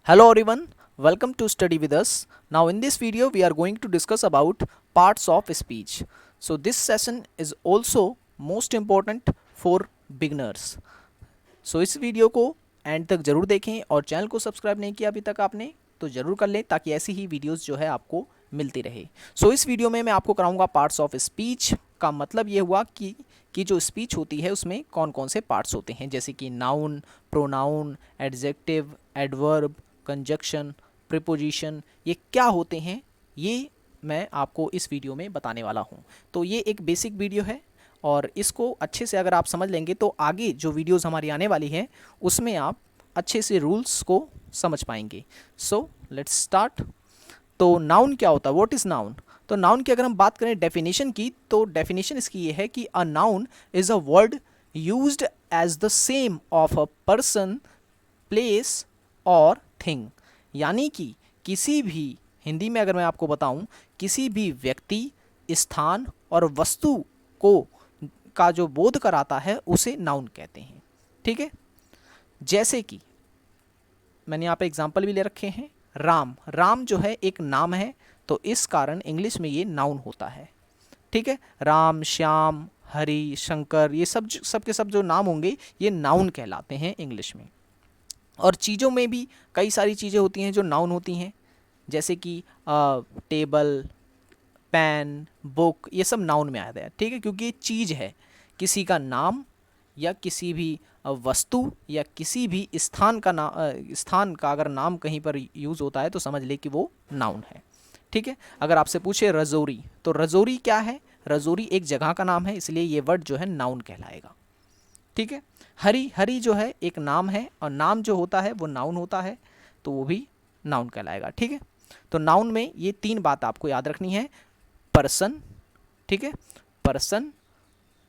Hello everyone, welcome to Study with us. Now in this video we are going to discuss about parts of speech. So this session is also most important for beginners. So इस video को and तक जरूर देखें और channel को subscribe नहीं किया अभी तक आपने तो जरूर कर लें ताकि ऐसी ही वीडियोस जो है आपको मिलती रहे। सो इस वीडियो में मैं आपको कराऊंगा पार्ट्स ऑफ स्पीच का मतलब ये हुआ कि जो स्पीच होती है उसमें कौन कौन से पार्ट्स होते हैं, जैसे कि noun, pronoun, adjective, adverb, conjunction, preposition, ये क्या होते हैं ये मैं आपको इस वीडियो में बताने वाला हूँ। तो ये एक बेसिक वीडियो है और इसको अच्छे से अगर आप समझ लेंगे तो आगे जो वीडियोस हमारी आने वाली हैं उसमें आप अच्छे से रूल्स को समझ पाएंगे। So let's start. तो नाउन क्या होता है, व्हाट इज़ नाउन? तो नाउन की अगर हम बात करें डेफिनेशन की, तो डेफिनेशन इसकी ये है कि a noun is a word used as the same of a person, place और थिंग। यानी कि किसी भी, हिंदी में अगर मैं आपको बताऊं, किसी भी व्यक्ति, स्थान और वस्तु को का जो बोध कराता है उसे नाउन कहते हैं। ठीक है, जैसे कि मैंने यहाँ पे एग्जाम्पल भी ले रखे हैं। राम, राम जो है एक नाम है तो इस कारण इंग्लिश में ये नाउन होता है। ठीक है, राम, श्याम, हरि, शंकर, ये सब के सब जो नाम होंगे ये नाउन कहलाते हैं इंग्लिश में। और चीज़ों में भी कई सारी चीज़ें होती हैं जो नाउन होती हैं, जैसे कि टेबल, पेन, बुक, ये सब नाउन में आता है। ठीक है, क्योंकि ये चीज़ है, किसी का नाम या किसी भी वस्तु या किसी भी स्थान का स्थान का अगर नाम कहीं पर यूज़ होता है तो समझ ले कि वो नाउन है। ठीक है, अगर आपसे पूछे रजौरी, तो रजौरी क्या है? रजौरी एक जगह का नाम है, इसलिए ये वर्ड जो है नाउन कहलाएगा। ठीक है, हरि, हरि जो है एक नाम है और नाम जो होता है वो नाउन होता है तो वो भी नाउन कहलाएगा। ठीक है, तो नाउन में ये तीन बात आपको याद रखनी है, पर्सन, ठीक है, पर्सन,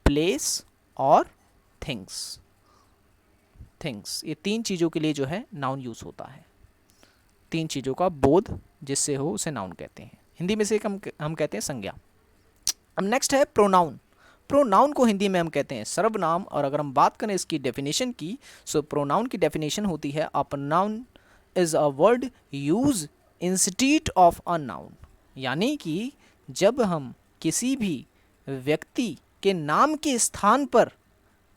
प्लेस और थिंग्स। थिंग्स, ये तीन चीज़ों के लिए जो है नाउन यूज़ होता है। तीन चीज़ों का बोध जिससे हो उसे नाउन कहते हैं। हिंदी में से हम कहते हैं संज्ञा। अब नेक्स्ट है प्रोनाउन। प्रोनाउन को हिंदी में हम कहते हैं सर्वनाम। और अगर हम बात करें इसकी डेफिनेशन की, सो प्रोनाउन की डेफिनेशन होती है a pronoun is a word use instead of a noun. यानी कि जब हम किसी भी व्यक्ति के नाम के स्थान पर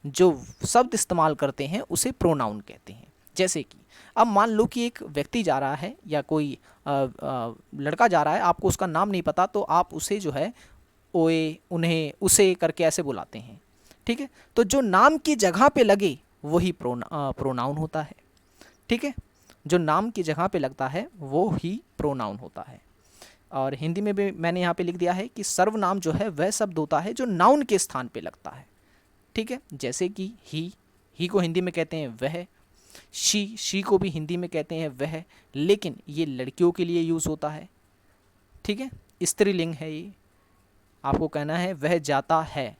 जो शब्द इस्तेमाल करते हैं उसे प्रोनाउन कहते हैं। जैसे कि अब मान लो कि एक व्यक्ति जा रहा है या कोई लड़का जा रहा है, आपको उसका नाम नहीं पता तो आप उसे जो है ओए, उन्हें, उसे करके ऐसे बुलाते हैं। ठीक है, तो जो नाम की जगह पे लगे वही प्रोनाउन होता है। ठीक है, जो नाम की जगह पे लगता है वो ही प्रोनाउन होता है। और हिंदी में भी मैंने यहाँ पे लिख दिया है कि सर्वनाम जो है वह शब्द होता है जो नाउन के स्थान पे लगता है। ठीक है, जैसे कि ही को हिंदी में कहते हैं वह, शी को भी हिंदी में कहते हैं वह, लेकिन ये लड़कियों के लिए यूज़ होता है। ठीक है, स्त्रीलिंग है ये। आपको कहना है वह जाता है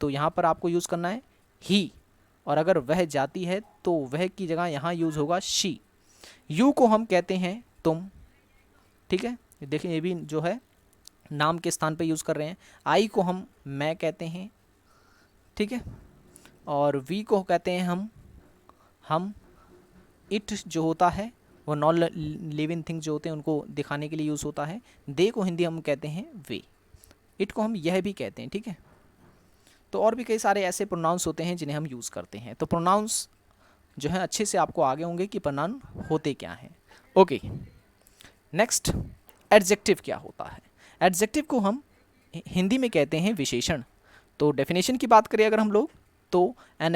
तो यहाँ पर आपको यूज़ करना है ही, और अगर वह जाती है तो वह की जगह यहाँ यूज़ होगा शी। यू को हम कहते हैं तुम। ठीक है, देखिए ये भी जो है नाम के स्थान पे यूज़ कर रहे हैं। आई को हम मैं कहते हैं। ठीक है, और वी को कहते हैं हम। इट जो होता है वो नॉन लिविंग थिंग जो होते हैं उनको दिखाने के लिए यूज़ होता है। दे को हिंदी हम कहते हैं वे। इट को हम यह भी कहते हैं। ठीक है, तो और भी कई सारे ऐसे प्रोनाउंस होते हैं जिन्हें हम यूज़ करते हैं। तो प्रोनाउंस जो है अच्छे से आपको आगे होंगे कि प्रोनाउन होते क्या हैं। ओके, नेक्स्ट, एडजेक्टिव क्या होता है? एडजेक्टिव को हम हिंदी में कहते हैं विशेषण। तो डेफिनेशन की बात करें अगर हम लोग, तो an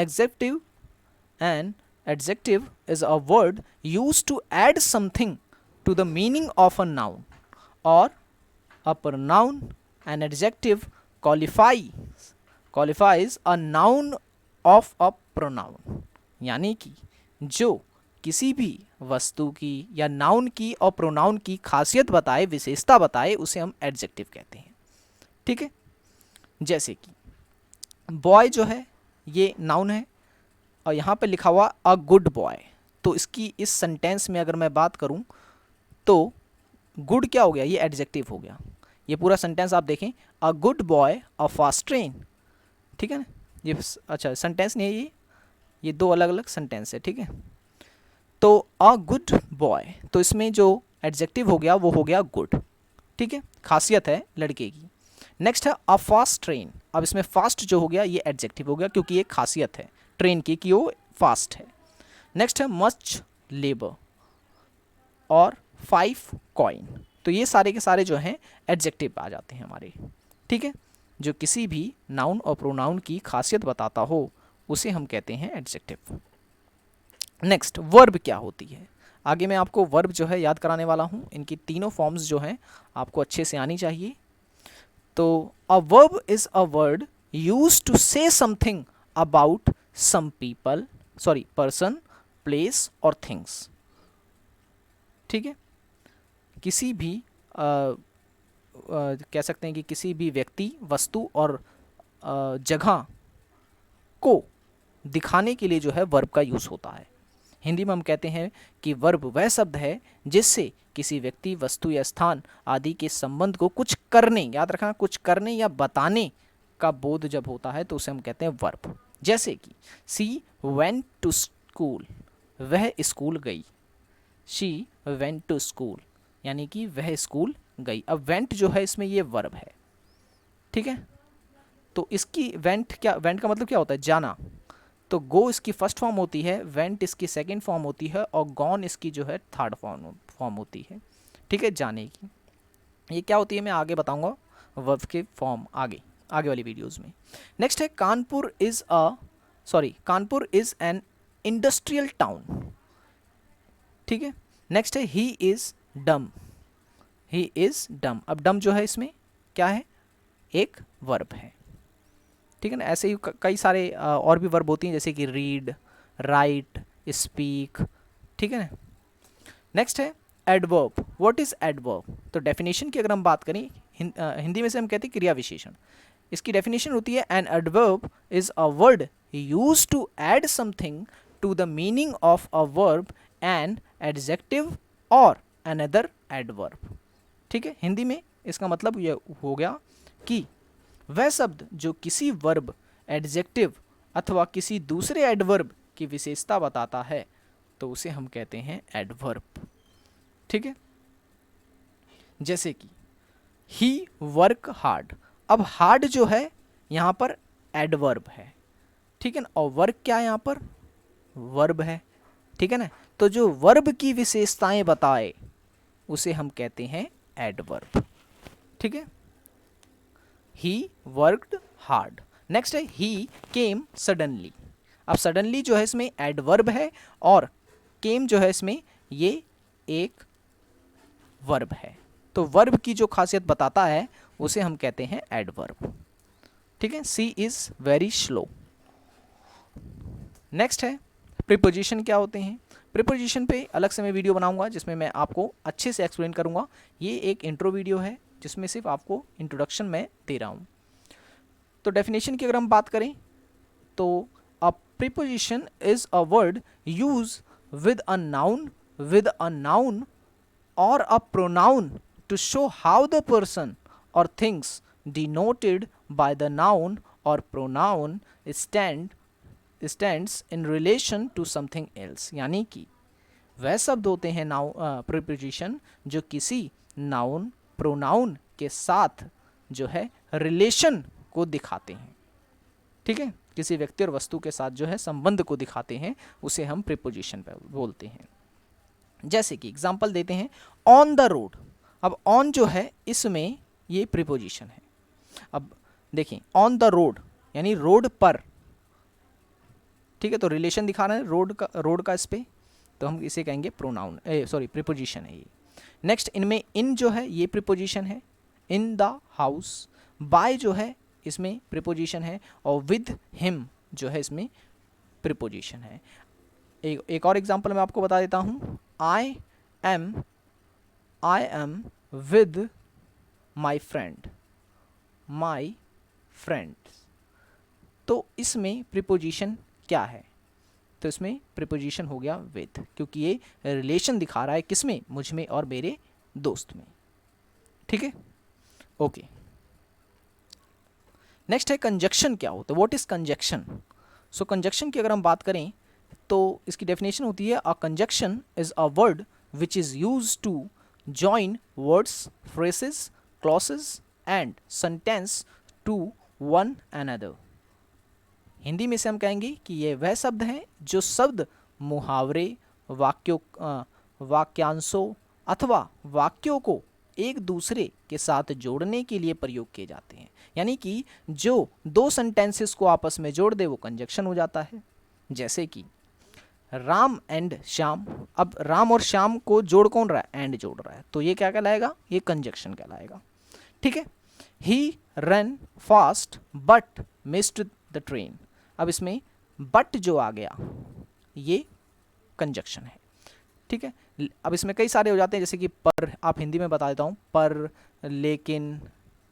adjective is a word use to add something to the meaning of a noun और a pronoun। An adjective qualifies a noun of a pronoun। यानी कि जो किसी भी वस्तु की या नाउन की और प्रोनाउन की खासियत बताए, विशेषता बताए, उसे हम एडजेक्टिव कहते हैं। ठीक है, जैसे कि बॉय जो है ये नाउन है और यहाँ पे लिखा हुआ अ गुड बॉय, तो इसकी इस सेंटेंस में अगर मैं बात करूँ तो गुड क्या हो गया, ये एडजेक्टिव हो गया। ये पूरा सेंटेंस आप देखें, a good boy a fast train. ठीक है ना, ये अच्छा सेंटेंस नहीं है, ये दो अलग अलग सेंटेंस है। ठीक है, तो अ गुड बॉय, तो इसमें जो एडजेक्टिव हो गया वो हो गया गुड, ठीक है, खासियत है लड़के की। नेक्स्ट है अ फास्ट ट्रेन, अब इसमें फास्ट जो हो गया ये एडजेक्टिव हो गया क्योंकि ये खासियत है ट्रेन की कि वो फास्ट है। नेक्स्ट है मच लेबर और 5 कॉइन, तो ये सारे के सारे जो हैं एडजेक्टिव आ जाते हैं हमारे, ठीक है, जो किसी भी नाउन और प्रोनाउन की खासियत बताता हो उसे हम कहते हैं एडजेक्टिव। नेक्स्ट वर्ब क्या होती है, आगे मैं आपको वर्ब जो है याद कराने वाला हूँ, इनकी तीनों फॉर्म्स जो हैं आपको अच्छे से आनी चाहिए। तो a verb is a word use to say something about some people, sorry person, place और थिंग्स, ठीक है, किसी भी कह सकते हैं कि किसी भी व्यक्ति, वस्तु और जगह को दिखाने के लिए जो है वर्ब का यूज़ होता है। हिंदी में हम कहते हैं कि वर्ब वह शब्द है जिससे किसी व्यक्ति, वस्तु या स्थान आदि के संबंध को कुछ करने, याद रखना, कुछ करने या बताने का बोध जब होता है तो उसे हम कहते हैं वर्ब। जैसे कि सी वेंट टू स्कूल, वह स्कूल गई, शी वेंट टू स्कूल यानी कि वह स्कूल गई। अब वेंट जो है इसमें ये वर्ब है, ठीक है, तो इसकी वेंट क्या, वेंट का मतलब क्या होता है, जाना, तो गो इसकी फर्स्ट फॉर्म होती है, वेंट इसकी सेकंड फॉर्म होती है और गॉन इसकी जो है थर्ड फॉर्म होती है, ठीक है, जाने की। ये क्या होती है मैं आगे बताऊंगा वर्ब के फॉर्म आगे आगे वाली वीडियोस में। नेक्स्ट है Kanpur is an industrial town, ठीक है। नेक्स्ट है he is dumb, he is dumb, अब डम जो है इसमें क्या है, एक वर्ब है, ठीक है ना। ऐसे ही कई सारे और भी वर्ब होती हैं जैसे कि रीड, राइट, स्पीक, ठीक है ना। नेक्स्ट है एडवर्ब, व्हाट इज एडवर्ब, तो डेफिनेशन की अगर हम बात करें हिंदी में से हम कहते हैं क्रिया विशेषण, इसकी डेफिनेशन होती है an adverb is a word use to add something to the meaning of a verb and adjective और अनदर एडवर्ब, ठीक है। हिंदी में इसका मतलब ये हो गया कि वह शब्द जो किसी वर्ब, एडजेक्टिव अथवा किसी दूसरे एडवर्ब की विशेषता बताता है तो उसे हम कहते हैं एडवर्ब, ठीक है। जैसे कि ही वर्क हार्ड, अब हार्ड जो है यहाँ पर एडवर्ब है, ठीक है ना, और वर्क क्या है यहाँ पर, वर्ब है, ठीक है ना। तो जो वर्ब की विशेषताएं बताए उसे हम कहते हैं एडवर्ब, ठीक है। He worked hard. नेक्स्ट है ही केम सडनली, अब सडनली जो है इसमें एडवर्ब है और केम जो है इसमें ये एक वर्ब है, तो वर्ब की जो खासियत बताता है उसे हम कहते हैं एडवर्ब, ठीक है। सी इज वेरी स्लो। नेक्स्ट है प्रीपोजिशन क्या होते हैं, प्रीपोजिशन पे अलग से मैं वीडियो बनाऊंगा जिसमें मैं आपको अच्छे से एक्सप्लेन करूंगा, ये एक इंट्रो वीडियो है जिसमें सिर्फ आपको इंट्रोडक्शन में दे रहा हूँ। तो डेफिनेशन की अगर हम बात करें तो a preposition is a word use with a noun और a pronoun to show how the person or things denoted by the noun or pronoun stands in relation to something else, यानी कि वह शब्द होते हैं प्रीपोजिशन जो किसी noun, pronoun के साथ जो है रिलेशन को दिखाते हैं, ठीक है, किसी व्यक्ति और वस्तु के साथ जो है संबंध को दिखाते हैं उसे हम प्रीपोजिशन बोलते हैं। जैसे कि एग्जांपल देते हैं ऑन द रोड, अब ऑन जो है इसमें ये प्रीपोजिशन है, अब देखिए ऑन द रोड यानी रोड पर, ठीक है, तो रिलेशन दिखा रहे हैं रोड का इस पे, तो हम इसे कहेंगे प्रोनाउन, सॉरी प्रीपोजिशन है ये। नेक्स्ट इनमें इन जो है ये प्रीपोजिशन है, इन द हाउस, बाय जो है इसमें प्रीपोजिशन है और विद हिम जो है इसमें प्रीपोजिशन है। एक और एग्जांपल मैं आपको बता देता हूँ, I am with my friends, तो इसमें प्रीपोजिशन क्या है, तो इसमें प्रीपोजिशन हो गया विद, क्योंकि ये रिलेशन दिखा रहा है किसमें, मुझ में और मेरे दोस्त में, ठीक है, ओके। नेक्स्ट है कंजक्शन क्या होता है, what is conjunction. So conjunction की अगर हम बात करें तो इसकी डेफिनेशन होती है a conjunction is a word which is use to join words, phrases, clauses and sentence to one another. Hindi में से हम कहेंगे कि ये वह शब्द हैं जो शब्द, मुहावरे, वाक्यांशों अथवा वाक्यों को एक दूसरे के साथ जोड़ने के लिए प्रयोग किए जाते हैं। यानी कि जो दो सेंटेंसेस को आपस में जोड़ दे वो कंजक्शन हो जाता है। जैसे कि राम एंड श्याम, अब राम और श्याम को जोड़ कौन रहा है? एंड जोड़ रहा है, तो ये क्या कहलाएगा? ये कंजक्शन कहलाएगा। ठीक है। He run fast but missed the train, अब इसमें बट जो आ गया ये कंजक्शन है। ठीक है। अब इसमें कई सारे हो जाते हैं, जैसे कि पर, आप हिंदी में बता देता हूँ, पर, लेकिन,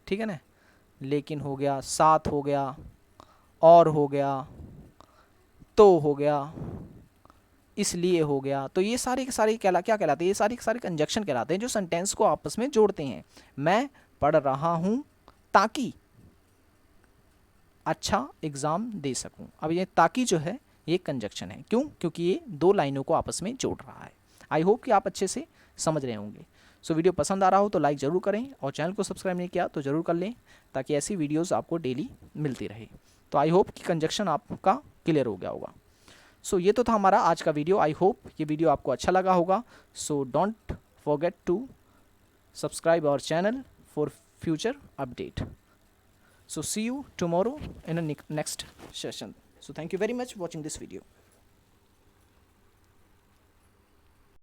ठीक है ना, लेकिन हो गया, साथ हो गया, और हो गया, तो हो गया, इसलिए हो गया। तो ये सारे के सारे क्या कहलाते हैं? ये सारे के सारे कंजक्शन कहलाते हैं जो सेंटेंस को आपस में जोड़ते हैं। मैं पढ़ रहा हूँ ताकि अच्छा एग्ज़ाम दे सकूं, अब ये ताकि जो है ये कंजक्शन है। क्यों? क्योंकि ये दो लाइनों को आपस में जोड़ रहा है। आई होप कि आप अच्छे से समझ रहे होंगे। सो वीडियो पसंद आ रहा हो तो लाइक ज़रूर करें, और चैनल को सब्सक्राइब नहीं किया तो ज़रूर कर लें, ताकि ऐसी वीडियोज़ आपको डेली मिलती रहे। तो आई होप कि कंजक्शन आपका क्लियर हो गया होगा। सो ये तो था हमारा आज का वीडियो। आई होप ये वीडियो आपको अच्छा लगा होगा। So don't forget to subscribe our channel for future update. So see you tomorrow in a next session. So thank you very much for watching this video.